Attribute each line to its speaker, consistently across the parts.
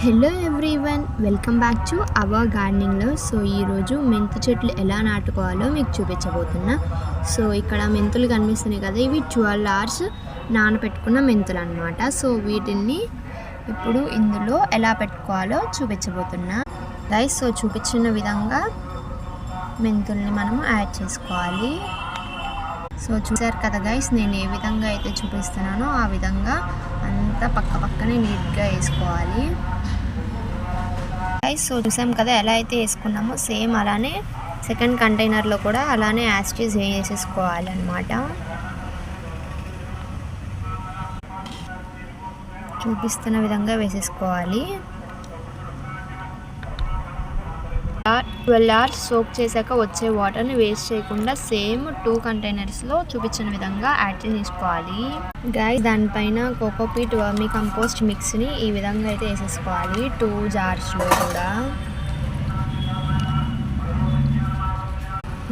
Speaker 1: Hello everyone, welcome back to our గార్డెనింగ్లో. So ఈరోజు మెంతి చెట్లు ఎలా నాటుకోవాలో మీకు చూపించబోతున్నా. సో ఇక్కడ మెంతులు కనిపిస్తున్నాయి కదా, ఇవి 12 hours నానబెట్టుకున్న మెంతులు అనమాట. సో వీటిని ఇప్పుడు ఇందులో ఎలా పెట్టుకోవాలో చూపించబోతున్నా గైస్. సో చూపించిన విధంగా మెంతుల్ని మనము యాడ్ చేసుకోవాలి. సో చూసారు కదా గైస్, నేను ఏ విధంగా అయితే చూపిస్తున్నానో ఆ విధంగా అంతా పక్కనే నీట్గా వేసుకోవాలి గైస్. సో చూసాం కదా ఎలా అయితే వేసుకున్నామో సేమ్ అలానే సెకండ్ కంటైనర్లో కూడా అలానే యాస్టీస్ వేసేసుకోవాలి అనమాట. చూపిస్తున్న విధంగా వేసేసుకోవాలి. 12 hours సోక్ చేశాక వచ్చే వాటర్ని వేస్ట్ చేయకుండా సేమ్ 2 కంటైనర్స్లో చూపించిన విధంగా యాడ్ చేసుకోవాలి గైస్. దానిపైన కోకోపీట్ వర్మీ కంపోస్ట్ మిక్స్ని ఈ విధంగా అయితే వేసేసుకోవాలి 2 జార్స్లో కూడా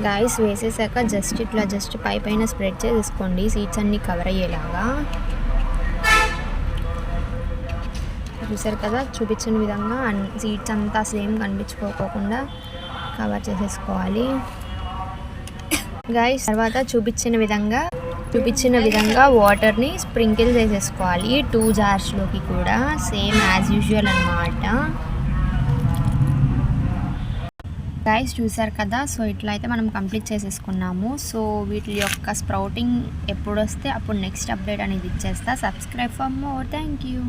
Speaker 1: గైస్. వేసేసాక జస్ట్ పైన స్ప్రెడ్ చేసేసుకోండి, సీడ్స్ అన్నీ కవర్ అయ్యేలాగా. చూసారు కదా, చూపించిన విధంగా సీడ్స్ అంతా సేమ్ కనిపించుకోకుండా కవర్ చేసేసుకోవాలి గైస్. తర్వాత చూపించిన విధంగా వాటర్ని స్ప్రింకిల్ చేసేసుకోవాలి 2 జార్స్లోకి కూడా సేమ్ యాజ్ యూజువల్ అనమాట గైస్. చూసారు కదా, సో ఇట్లా అయితే మనం కంప్లీట్ చేసేసుకున్నాము. సో వీటి యొక్క స్ప్రౌటింగ్ ఎప్పుడు వస్తే అప్పుడు నెక్స్ట్ అప్డేట్ అనేది ఇచ్చేస్తా. Subscribe for more. Thank you.